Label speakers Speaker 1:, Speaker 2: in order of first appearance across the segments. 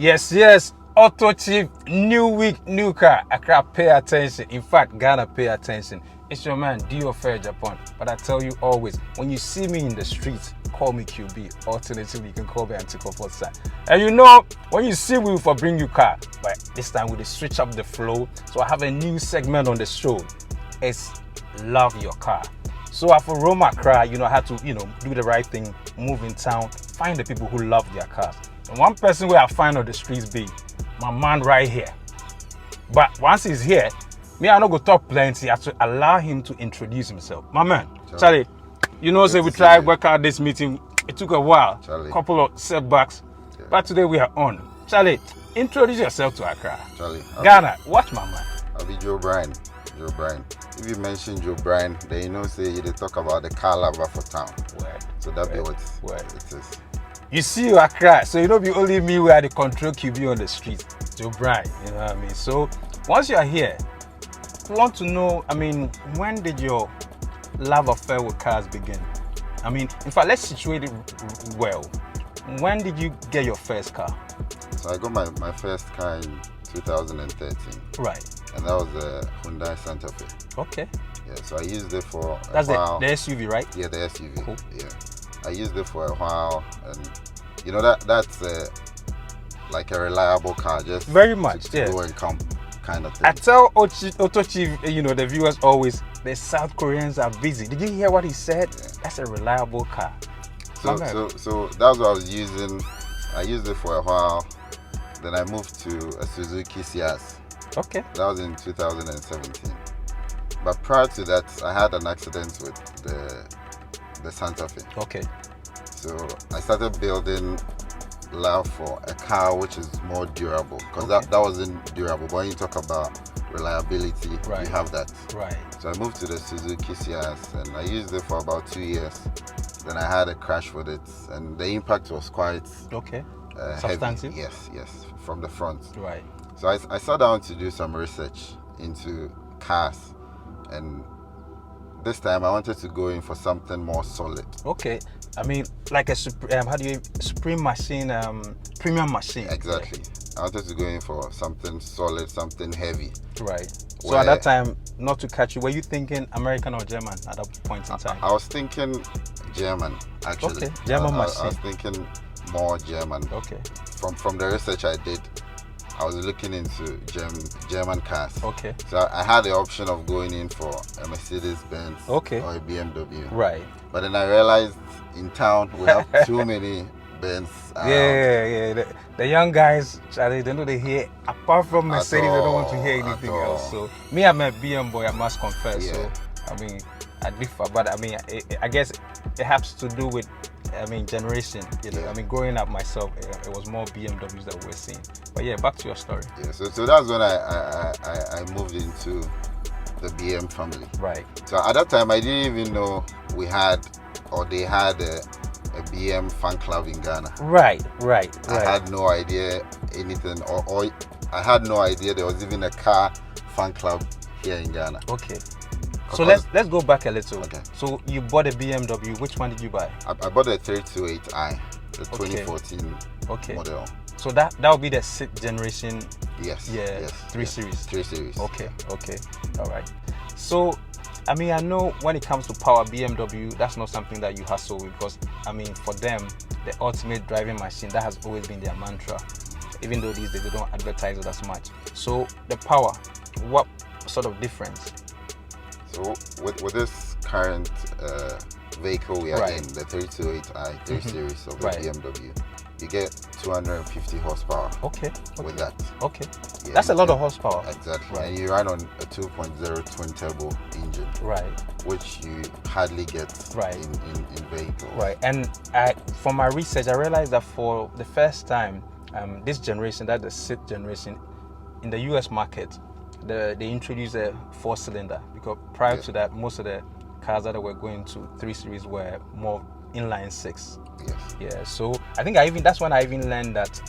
Speaker 1: Yes, yes. AutoChief, new week, new car. Accra, pay attention. In fact, Ghana, pay attention. It's your man, Dio Fair Japan. But I tell you always, when you see me in the streets, call me QB. Alternatively, you can call me Antico Forsyth. And you know, when you see me for bring you car, but this time we switch up the flow. So I have a new segment on the show. It's Love Your Car. So I for Roma Accra, I had to, do the right thing, move in town, find the people who love their cars. And one person where I find on the streets be my man right here. But once he's here, me I not go talk plenty. I have to allow him to introduce himself. My man, Charlie, say we tried work out this meeting. It took a while, a couple of setbacks, but today we are on. Charlie, introduce yourself to Accra.
Speaker 2: Charlie,
Speaker 1: Ghana, watch my man.
Speaker 2: I'll be Joe Bryan. Joe Bryan. If you mention Joe Bryan, then say they talk about the car lover for town.
Speaker 1: Word.
Speaker 2: So that be what it is.
Speaker 1: You see you Accra, so you don't be only me where the control QB on the street. Joe Bryan, you know what I mean? So once you are here, I want to know, when did your love affair with cars begin? In fact, let's situate it well. When did you get your first car?
Speaker 2: So I got my first car in 2013.
Speaker 1: Right.
Speaker 2: And that was a Hyundai Santa Fe.
Speaker 1: Okay.
Speaker 2: Yeah, so I used it for a
Speaker 1: while.
Speaker 2: That's
Speaker 1: the SUV, right?
Speaker 2: Yeah, the SUV.
Speaker 1: Cool.
Speaker 2: Yeah. I used it for a while, and that's like a reliable car, just
Speaker 1: very much
Speaker 2: to go and come kind of thing.
Speaker 1: I tell AutoChief, the viewers always, the South Koreans are busy. Did you hear what he said? Yeah. That's a reliable car.
Speaker 2: So that's what I was using. I used it for a while. Then I moved to a Suzuki Ciaz.
Speaker 1: Okay.
Speaker 2: That was in 2017. But prior to that, I had an accident with the Santa Fe.
Speaker 1: Okay.
Speaker 2: So I started building love for a car which is more durable, because that wasn't durable. But when you talk about reliability,
Speaker 1: right,
Speaker 2: you have that.
Speaker 1: Right.
Speaker 2: So I moved to the Suzuki Ciaz and I used it for about 2 years. Then I had a crash with it, and the impact was quite
Speaker 1: substantive.
Speaker 2: Heavy. Yes, from the front.
Speaker 1: Right.
Speaker 2: So I sat down to do some research into cars, and this time I wanted to go in for something more solid.
Speaker 1: Okay. Like a supreme machine, premium machine.
Speaker 2: Exactly. I wanted to go in for something solid, something heavy.
Speaker 1: Right. So at that time, not to catch you, were you thinking American or German at that point in time?
Speaker 2: I was thinking German, actually.
Speaker 1: Okay. German machine.
Speaker 2: I was thinking more German.
Speaker 1: Okay.
Speaker 2: From the research I did, I was looking into German cars.
Speaker 1: Okay.
Speaker 2: So I had the option of going in for a Mercedes-Benz or a BMW.
Speaker 1: Right.
Speaker 2: But then I realized in town we have too many Benz around.
Speaker 1: Yeah. The young guys, Charlie, they know they hear, apart from Mercedes, they don't want to hear anything else. So me, I'm a BM boy, I must confess.
Speaker 2: Yeah.
Speaker 1: So, I differ. But I guess it has to do with generation. Growing up myself, it was more BMWs that we were seeing. But yeah, back to your story.
Speaker 2: Yeah, so that's when I moved into the BM family.
Speaker 1: Right.
Speaker 2: So at that time, I didn't even know they had a BM fan club in Ghana.
Speaker 1: Right.
Speaker 2: I had no idea anything, or I had no idea there was even a car fan club here in Ghana.
Speaker 1: Okay. So let's go back a little.
Speaker 2: Okay.
Speaker 1: So you bought a BMW. Which one did you buy?
Speaker 2: I bought a 328i, the 2014 model. So
Speaker 1: that would be the 6th generation.
Speaker 2: Yes.
Speaker 1: Yeah.
Speaker 2: Yes.
Speaker 1: 3 Series.
Speaker 2: 3 Series.
Speaker 1: Okay. All right. So I know when it comes to power, BMW, that's not something that you hustle with, because for them, the ultimate driving machine, that has always been their mantra. Even though these days they don't advertise it as much. So the power, what sort of difference?
Speaker 2: So with this current vehicle we are in, the 328i 3 Series of the BMW, you get 250 horsepower.
Speaker 1: Okay.
Speaker 2: With that.
Speaker 1: Okay.
Speaker 2: Yeah,
Speaker 1: that's a lot of horsepower.
Speaker 2: Exactly.
Speaker 1: Right.
Speaker 2: And you run on a 2.0 twin turbo engine.
Speaker 1: Right.
Speaker 2: Which you hardly get in vehicles.
Speaker 1: Right. And from my research, I realized that for the first time, this generation, that the 6th generation, in the US market, they introduced a 4-cylinder, because prior to that, most of the cars that were going to 3 Series were more inline 6.
Speaker 2: Yes.
Speaker 1: Yeah. So I think that's when I even learned that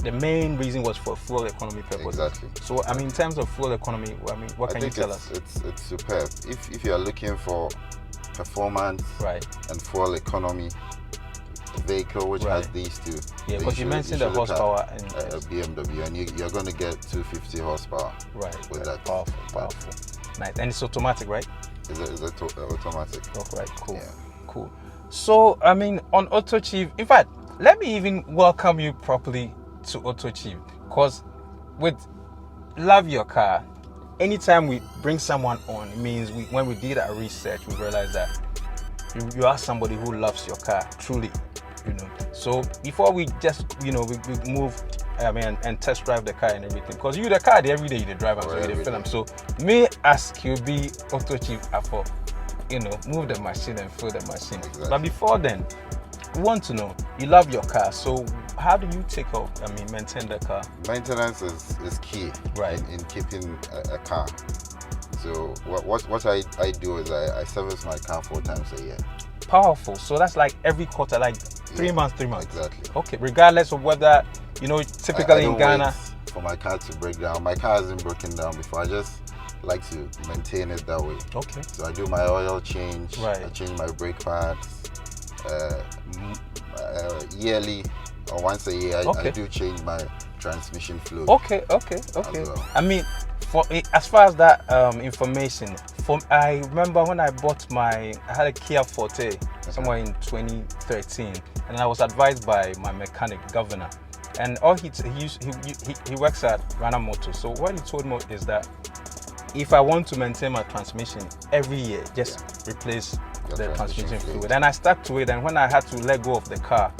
Speaker 1: the main reason was for fuel economy purposes.
Speaker 2: Exactly.
Speaker 1: So in terms of fuel economy, what can you tell us?
Speaker 2: It's superb. If you are looking for performance and fuel economy, vehicle which has these two.
Speaker 1: Yeah,
Speaker 2: So
Speaker 1: because you mentioned the
Speaker 2: look at
Speaker 1: horsepower and
Speaker 2: a BMW, and you're going to get 250 horsepower.
Speaker 1: right
Speaker 2: with that.
Speaker 1: powerful. Nice, and it's automatic, right?
Speaker 2: Is it automatic?
Speaker 1: Oh, right, cool,
Speaker 2: Yeah.
Speaker 1: cool. So I mean, on AutoChief, in fact, let me even welcome you properly to AutoChief, because with Love Your Car, anytime we bring someone on, it means when we did our research, we realized that you are somebody who loves your car truly, So before we just we move and test drive the car and everything, because the car every day you drive and so you film. So me as QB AutoChief for move the machine and fill the machine.
Speaker 2: Exactly.
Speaker 1: But before then, we want to know, you love your car, so how do you maintain the car?
Speaker 2: Maintenance is key,
Speaker 1: right,
Speaker 2: in keeping a car. So what I do is I service my car 4 times a year.
Speaker 1: Powerful. So that's like every quarter, like 3 months.
Speaker 2: Exactly.
Speaker 1: Okay, regardless of whether typically in Ghana,
Speaker 2: wait for my car to break down. My car hasn't broken down before. I just like to maintain it that way.
Speaker 1: Okay.
Speaker 2: So I do my oil change.
Speaker 1: Right.
Speaker 2: I change my brake pads yearly, or once a year. I do change my transmission fluid.
Speaker 1: Okay.
Speaker 2: Well.
Speaker 1: I mean, as far as that information, I remember when I had a Kia Forte somewhere in 2013, and I was advised by my mechanic Governor, and all he works at Rana Motors. So what he told me is that if I want to maintain my transmission every year, just replace the transmission fluid. And I stuck to it, and when I had to let go of the car,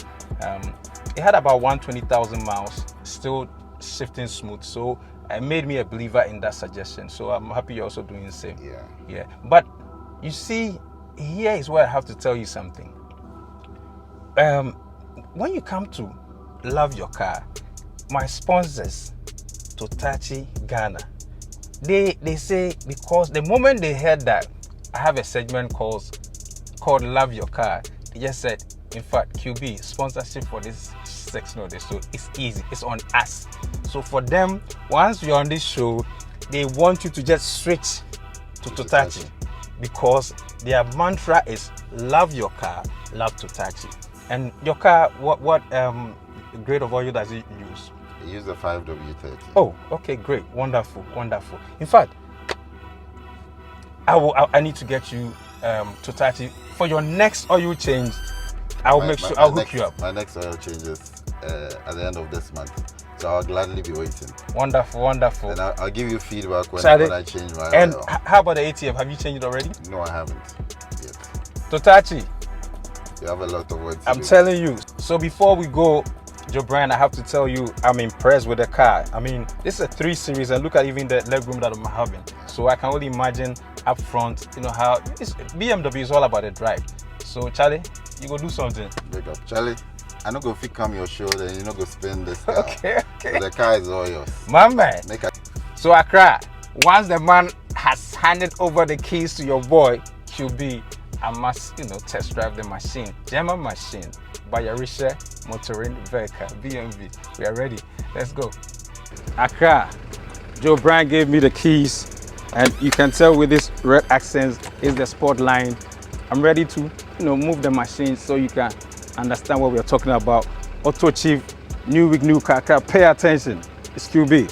Speaker 1: it had about 120,000 miles, still shifting smooth. So it made me a believer in that suggestion. So I'm happy you're also doing the same. Yeah. But you see, here is where I have to tell you something. When you come to Love Your Car, my sponsors, Totachi Ghana, they say, because the moment they heard that I have a segment called Love Your Car, they just said, in fact, QB, sponsorship for this section of the show, it's easy, it's on us. So for them, once you're on this show, they want you to just switch to Totachi, because their mantra is love your car, love Totachi. And your car, what grade of oil does it use?
Speaker 2: I use the 5W30.
Speaker 1: Oh, okay, great, wonderful. In fact, I need to get you Totachi for your next oil change. I'll hook you up.
Speaker 2: My next oil changes at the end of this month, so I'll gladly be waiting.
Speaker 1: Wonderful.
Speaker 2: And I'll give you feedback when I change my oil.
Speaker 1: And how about the ATF? Have you changed it already?
Speaker 2: No, I haven't yet.
Speaker 1: Totachi,
Speaker 2: you have a lot of work to
Speaker 1: I'm
Speaker 2: do.
Speaker 1: telling you. So before we go, Joe Brian, I have to tell you, I'm impressed with the car. I mean, this is a 3 Series, and look at even the legroom that I'm having. So I can only imagine up front, how BMW is all about the drive. So Charlie, you go do something.
Speaker 2: Big up, Charlie. I'm not gonna come your shoulder, and you're not gonna spend this car.
Speaker 1: Okay.
Speaker 2: So the car is all yours.
Speaker 1: My man. So Accra, once the man has handed over the keys to your boy QB, I must, test drive the machine. German machine, Bayerische Motoring Vehicle, BMW. We are ready. Let's go. Accra, Joe Brian gave me the keys, and you can tell with this red accents is the sport line. I'm ready to, move the machine so you can understand what we're talking about. AutoChief, new week, new car. Pay attention. It's QB.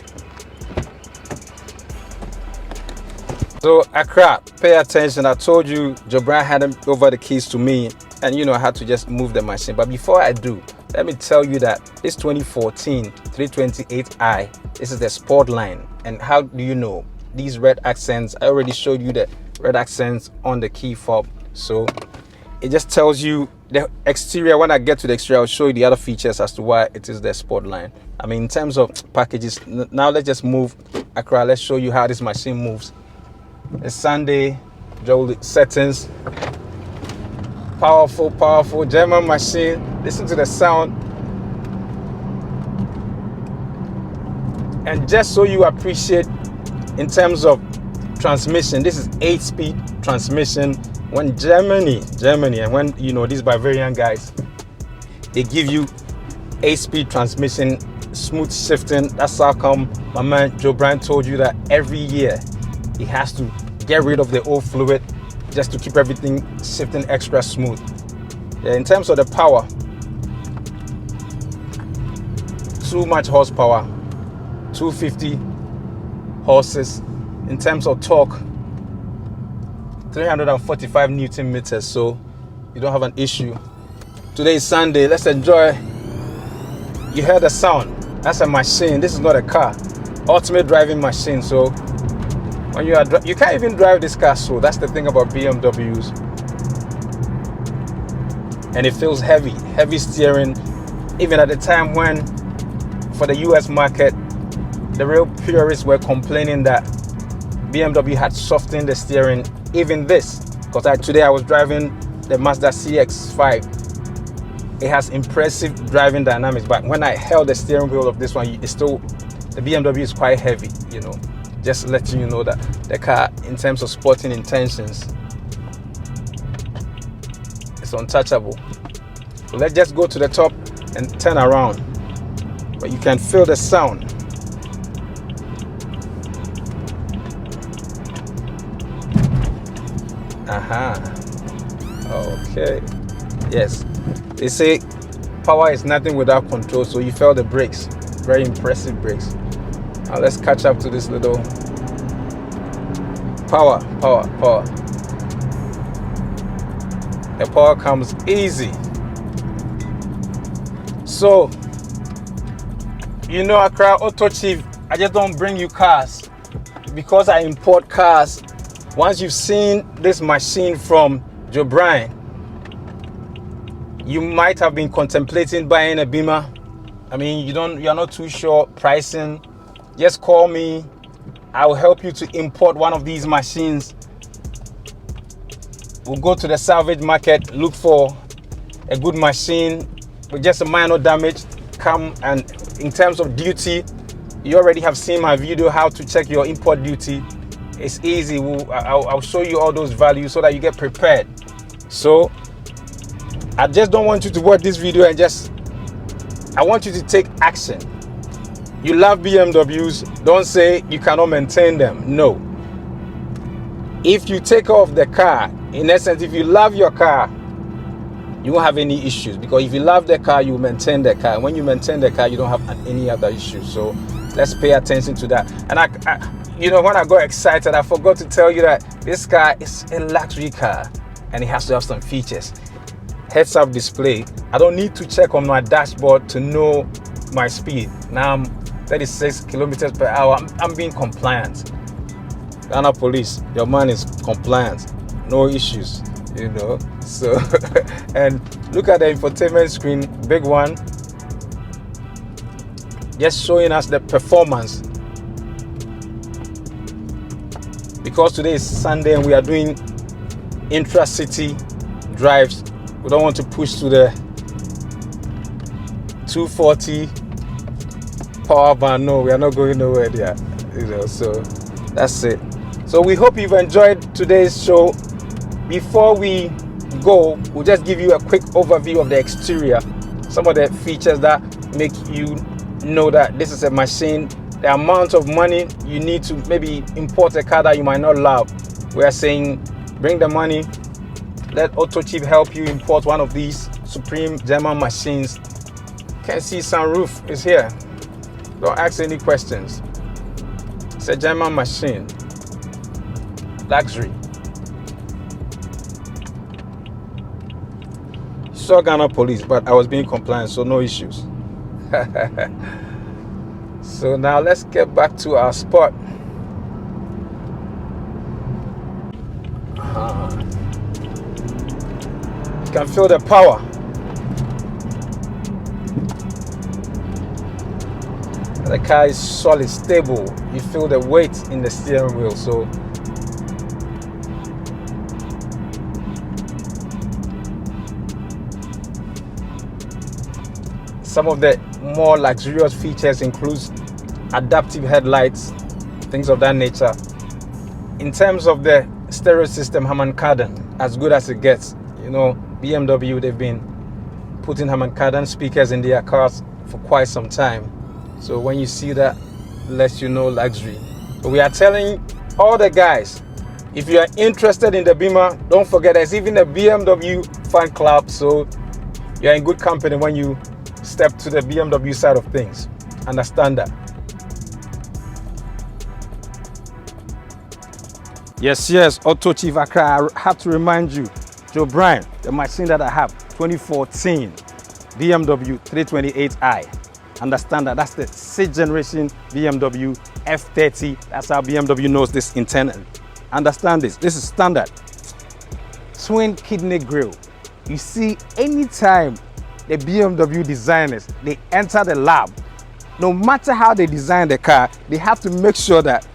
Speaker 1: So Accra, pay attention. I told you Joe Brian handed over the keys to me, and I had to just move the machine. But before I do, let me tell you that this 2014 328i, this is the sport line. And how do you know? These red accents, I already showed you the red accents on the key fob. So it just tells you the exterior. When I get to the exterior, I'll show you the other features as to why it is the sport line. I mean, in terms of packages, now let's just move. Accra, let's show you how this machine moves. It's Sunday, Joe settings. Powerful German machine. Listen to the sound. And just so you appreciate, in terms of transmission, this is 8-speed transmission. When Germany, and when these Bavarian guys, they give you 8-speed transmission, smooth shifting. That's how come my man Joe Brian told you that every year he has to get rid of the old fluid just to keep everything shifting extra smooth. Yeah, in terms of the power, too much horsepower, 250 horses. In terms of torque, 345 Newton meters, so you don't have an issue. Today is Sunday, let's enjoy. You heard the sound, that's a machine, this is not a car. Ultimate driving machine, so when you are, you can't even drive this car, so that's the thing about BMWs. And it feels heavy steering, even at the time when, for the US market, the real purists were complaining that BMW had softened the steering. Even this, because today I was driving the Mazda CX-5. It has impressive driving dynamics, but when I held the steering wheel of this one, it's still, the BMW is quite heavy, you know. Just letting you know that the car, in terms of sporting intentions, it's untouchable. So let's just go to the top and turn around, but you can feel the sound. Okay. Yes. They say power is nothing without control, so you felt the brakes. Very impressive brakes. Now let's catch up to this little power. The power comes easy. So, you know, Accra AutoChief, I just don't bring you cars because I import cars. Once you've seen this machine from Joe Bryan, you might have been contemplating buying a Beamer. I mean, you're not too sure pricing. Just call me. I'll help you to import one of these machines. We'll go to the salvage market, look for a good machine with just a minor damage. Come, and in terms of duty, you already have seen my video how to check your import duty. It's easy. I'll show you all those values so that you get prepared. So I just don't want you to watch this video and I want you to take action. You love BMWs, don't say you cannot maintain them. No. If you take off the car, in essence, if you love your car, you won't have any issues, because if you love the car, you maintain the car. When you maintain the car, you don't have any other issues. So let's pay attention to that. And I you know, when I got excited, I forgot to tell you that this car is a luxury car and it has to have some features. Heads-up display. I don't need to check on my dashboard to know my speed. Now I'm 36 kilometers per hour. I'm being compliant. Ghana police, your man is compliant. No issues, you know. So, and look at the infotainment screen, big one. Just showing us the performance. Because today is Sunday and we are doing intra-city drives, we don't want to push to the 240 power van. No, we are not going nowhere there, you know. So that's it. So we hope you've enjoyed today's show. Before we go, we'll just give you a quick overview of the exterior, some of the features that make you know that this is a machine. The amount of money you need to maybe import a car that you might not love. We are saying bring the money, let AutoChief help you import one of these supreme German machines. Can see sunroof is here. Don't ask any questions. It's a German machine. Luxury. Saw Ghana police, but I was being compliant, so no issues. So now let's get back to our spot. You can feel the power. The car is solid, stable. You feel the weight in the steering wheel. So some of the more luxurious features includes adaptive headlights, things of that nature. In terms of the stereo system, Harman Kardon, as good as it gets. You know, BMW, they've been putting Harman Kardon speakers in their cars for quite some time. So when you see that, it lets you know luxury. But we are telling all the guys, if you are interested in the Beamer, don't forget there's even a BMW fan club. So you're in good company when you step to the BMW side of things. Understand that? Yes, AutoChief Accra. I have to remind you, Joe Brian, the machine that I have, 2014 BMW 328i. Understand that? That's the 6th generation BMW F30. That's how BMW knows this internally. Understand this. This is standard. Twin kidney grille. You see, anytime the BMW designers, they enter the lab, no matter how they design the car, they have to make sure that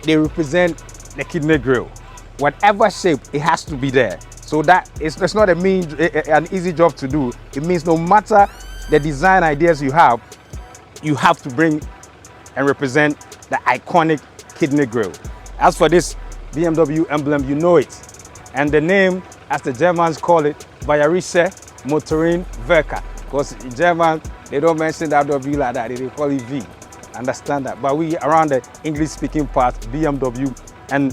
Speaker 1: they represent the kidney grille. Whatever shape, it has to be there. So that's not an easy job to do. It means no matter the design ideas you have to bring and represent the iconic kidney grille. As for this BMW emblem, you know it. And the name, as the Germans call it, Bayerische Motorenwerke. Because in German, they don't mention that W like that, they call it V. Understand that? But we around the English-speaking part, BMW, and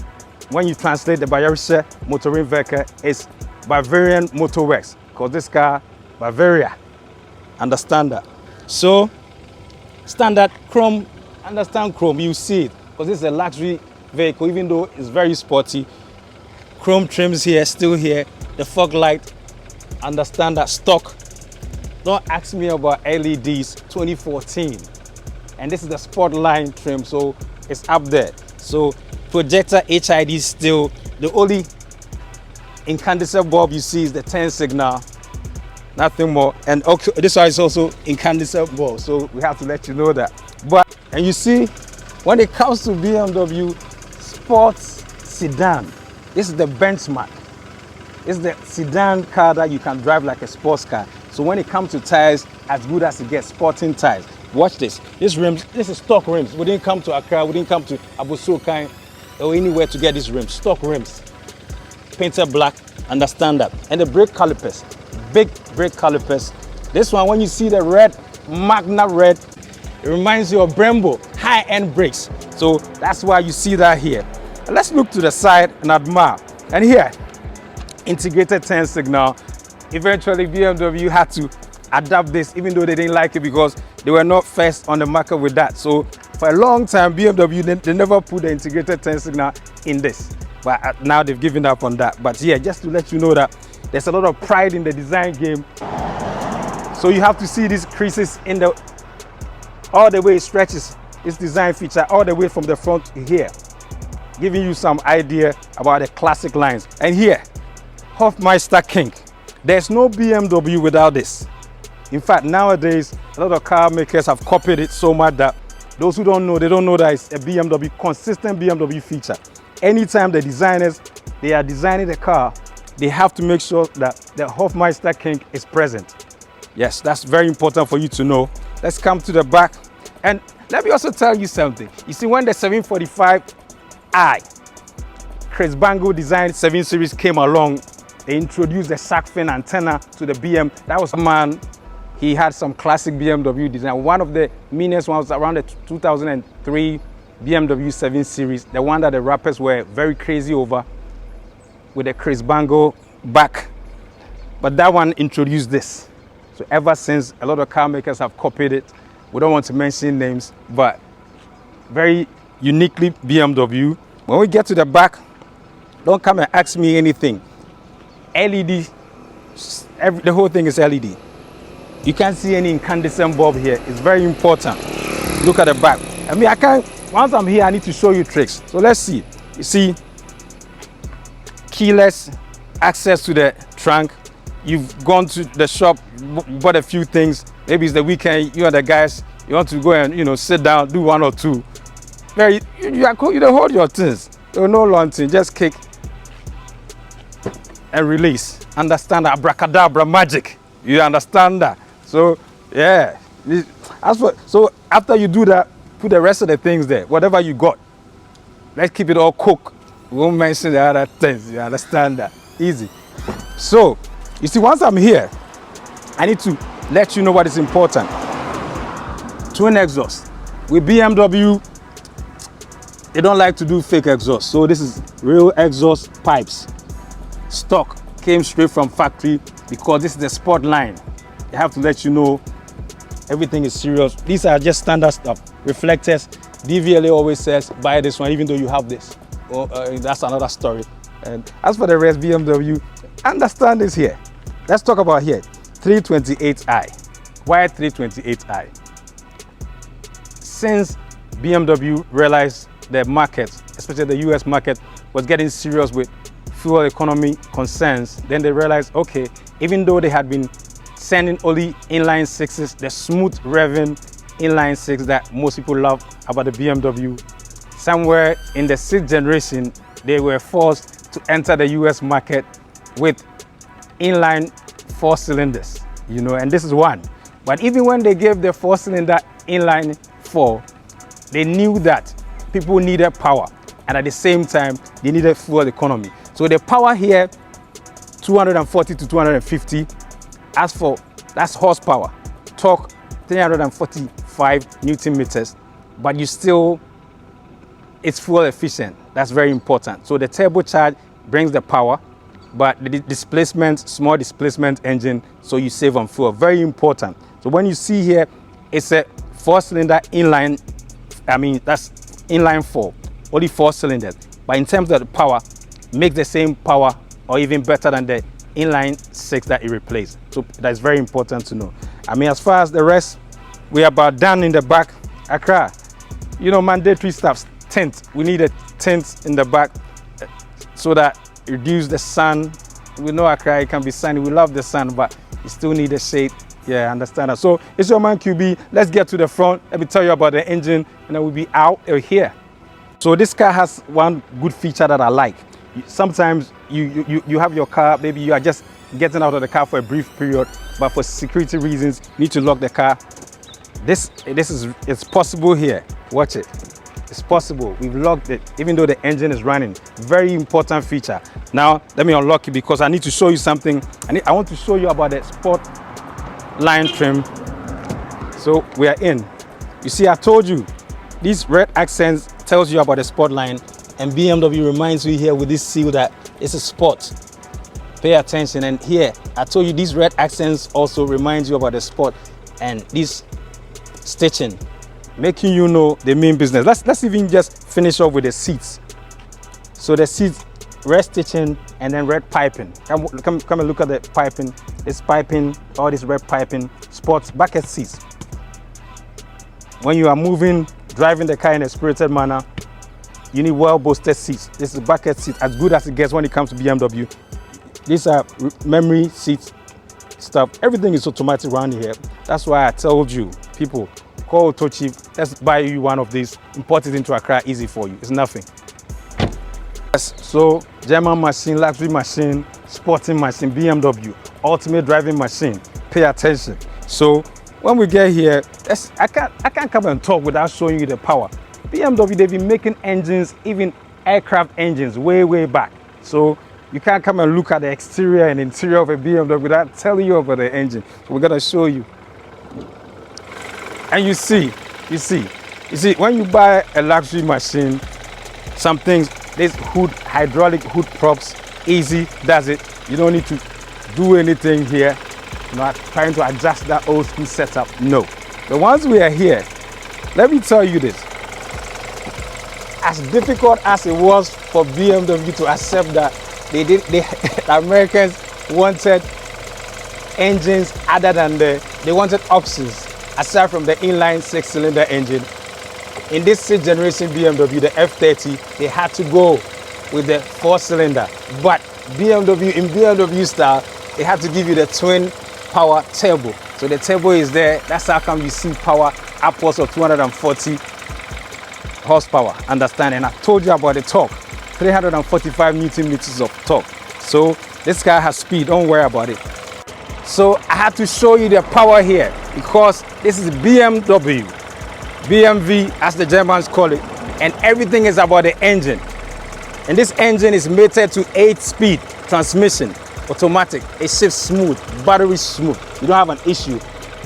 Speaker 1: when you translate the Bayerische Motorenwerke, it's Bavarian Motorworks. Because this car, Bavaria. Understand that? So, standard chrome, understand chrome, you see it. Because this is a luxury vehicle, even though it's very sporty. Chrome trims here, still here. The fog light, understand that, stock. Don't ask me about LEDs, 2014. And this is the sport line trim, so it's up there. So projector HID still. The only incandescent bulb you see is the 10 signal, nothing more. And okay, this one is also incandescent bulb, so we have to let you know that. But, and you see, when it comes to BMW sports sedan, this is the benchmark. It's the sedan car that you can drive like a sports car. So when it comes to tires, as good as it gets, sporting tires. Watch this. This is stock rims. We didn't come to Accra, we didn't come to Abosokai or anywhere to get these rims. Stock rims. Painted black, understand that. And the brake calipers, big brake calipers. This one, when you see the red, Magna red, it reminds you of Brembo, high-end brakes. So that's why you see that here. Let's look to the side and admire. And here, integrated 10 signal. Eventually, BMW had to adapt this, even though they didn't like it because they were not first on the market with that. So for a long time, BMW, they never put the integrated 10 signal in this. But now they've given up on that. But yeah, just to let you know that there's a lot of pride in the design game. So you have to see these creases in the, all the way it stretches, this design feature all the way from the front here, giving you some idea about the classic lines. And here, Hofmeister King. There's no BMW without this. In fact, nowadays, a lot of car makers have copied it so much that those who don't know, they don't know that it's a BMW, consistent BMW feature. Anytime the designers, they are designing the car, they have to make sure that the Hofmeister King is present. Yes, that's very important for you to know. Let's come to the back. And let me also tell you something. You see, when the 745i, Chris Bango designed 7 Series came along, they introduced the shark fin antenna to the BM. That was a man, he had some classic BMW design. One of the meanest ones was around the 2003 BMW 7 Series, the one that the rappers were very crazy over with the Chris Bango back. But that one introduced this. So ever since, a lot of car makers have copied it. We don't want to mention names, but very uniquely BMW. When we get to the back, don't come and ask me anything. LED, the whole thing is LED. You can't see any incandescent bulb here. It's very important. Look at the back. I mean, once I'm here, I need to show you tricks. So let's see. You see, keyless access to the trunk. You've gone to the shop, bought a few things. Maybe it's the weekend, you and the guys, you want to go and, sit down, do one or two. You don't hold your things. There no long thing, just kick and release. Understand that abracadabra magic. You understand that? So yeah. So after you do that, put the rest of the things there. Whatever you got. Let's keep it all cooked. We won't mention the other things. You understand that? Easy. So you see, once I'm here, I need to let you know what is important. Twin exhaust. With BMW, they don't like to do fake exhaust. So this is real exhaust pipes. Stock came straight from factory because this is the sport line. They have to let you know
Speaker 3: Everything is serious. These are just standard stuff. Reflectors. DVLA always says buy this one even though you have this. That's another story. And as for the rest, BMW, understand this here. Let's talk about here. 328i. Why 328i? Since BMW realized the market, especially the US market, was getting serious with fuel economy concerns, then they realized, okay, even though they had been sending only inline sixes, the smooth revving inline six that most people love about the BMW, somewhere in the 6th generation, they were forced to enter the US market with inline 4 cylinders, you know, and this is one. But even when they gave the 4-cylinder inline 4, they knew that people needed power, and at the same time, they needed fuel economy. So the power here, 240 to 250. As for, that's horsepower. Torque, 345 Newton meters, but it's fuel efficient. That's very important. So the turbocharge brings the power, but the displacement, small displacement engine, so you save on fuel. Very important. So when you see here, it's a 4-cylinder inline, that's inline 4, only 4 cylinders. But in terms of the power, makes the same power or even better than the inline 6 that it replaced. So that's very important to know. As far as the rest, we are about done in the back. Accra, you know, mandatory stuff, tint. We need a tint in the back so that reduce the sun. We know Accra, it can be sunny. We love the sun, but you still need the shade. Yeah, I understand that. So it's your man QB. Let's get to the front. Let me tell you about the engine, and then we'll be out here. So this car has one good feature that I like. Sometimes you have your car, maybe you are just getting out of the car for a brief period, but for security reasons, you need to lock the car. It's possible here. Watch it. It's possible. We've locked it, even though the engine is running. Very important feature. Now, let me unlock it because I need to show you something. I want to show you about the sport line trim. So we are in. You see, I told you, these red accents tells you about the sport line, and BMW reminds you here with this seal that it's a sport. Pay attention. And here, I told you these red accents also remind you about the sport, and this stitching, making you know the main business. Let's even just finish off with the seats. So the seats, red stitching and then red piping. Come and look at the piping. This piping, all this red piping, sports bucket seats. When you are moving, driving the car in a spirited manner, you need well-bolstered seats. This is bucket seat, as good as it gets when it comes to BMW. These are memory seats stuff. Everything is automatic around here. That's why I told you, people, call AutoChief. Let's buy you one of these. Import it into Accra, easy for you. It's nothing. Yes, so German machine, luxury machine, sporting machine, BMW, ultimate driving machine. Pay attention. So when we get here, I can't come and talk without showing you the power. BMW, they've been making engines, even aircraft engines, way back. So you can't come and look at the exterior and interior of a BMW without telling you about the engine. So we're gonna show you. And you see, when you buy a luxury machine, some things, this hood, hydraulic hood props, easy, does it. You don't need to do anything here. Not trying to adjust that old school setup, no. But once we are here, let me tell you this. As difficult as it was for BMW to accept that the Americans wanted engines other than they wanted options aside from the inline 6-cylinder engine. In this 6th generation BMW, the F30, they had to go with the 4-cylinder. But BMW, in BMW style, they had to give you the twin power turbo. So the turbo is there. That's how come you see power upwards of 240 horsepower. Understand? And I told you about the torque, 345 Newton meters of torque. So this car has speed. Don't worry about it. So I had to show you the power here because this is BMW, BMW as the Germans call it, and everything is about the engine. And this engine is mated to 8-speed transmission, automatic. It shifts smooth, battery smooth. You don't have an issue.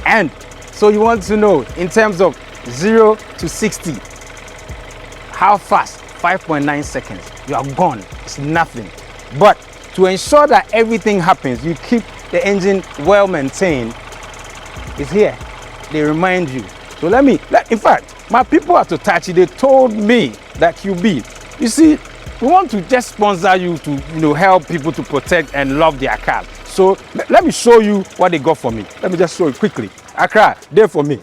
Speaker 3: And so you want to know in terms of 0 to 60, how fast? 5.9 seconds. You are gone. It's nothing. But to ensure that everything happens, you keep the engine well maintained, is here. they remind you. So in fact, my people at AutoChief, they told me that QB, you see, we want to just sponsor you to, help people to protect and love their cars. So let me show you what they got for me. Let me just show you quickly. Accra, there for me.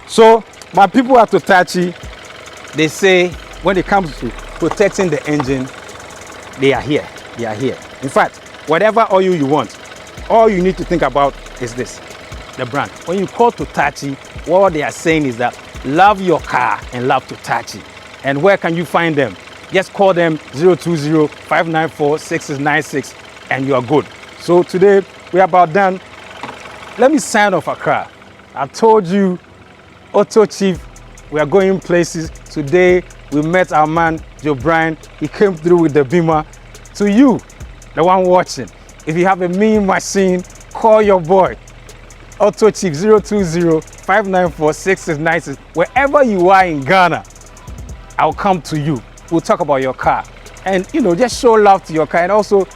Speaker 3: So my people at AutoChief, they say when it comes to protecting the engine, they are here. They are here. In fact, whatever oil you want, all you need to think about is this, the brand. When you call AutoChief, what they are saying is that love your car and love AutoChief. And where can you find them? Just call them 020-594-6696 and you are good. So today we are about done. Let me sign off Accra. I told you, AutoChief, we are going places. Today we met our man Joe Bryan. He came through with the Beamer. To you, the one watching, if you have a mean machine, call your boy. AutoChief 020-594-6696. Wherever you are in Ghana, I'll come to you. We'll talk about your car. And just show love to your car and also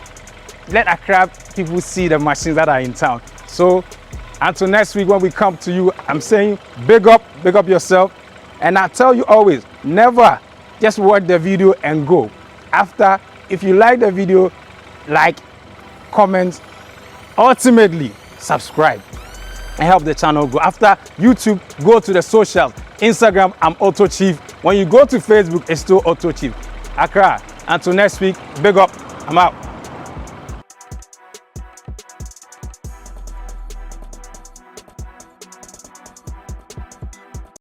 Speaker 3: let Accra people see the machines that are in town. So until next week when we come to you, I'm saying big up yourself. And I tell you always, never just watch the video and go. After, if you like the video, like, comment, ultimately subscribe and help the channel grow. After YouTube, go to the socials. Instagram, I'm AutoChief. When you go to Facebook, it's still AutoChief. Accra, until next week, big up, I'm out.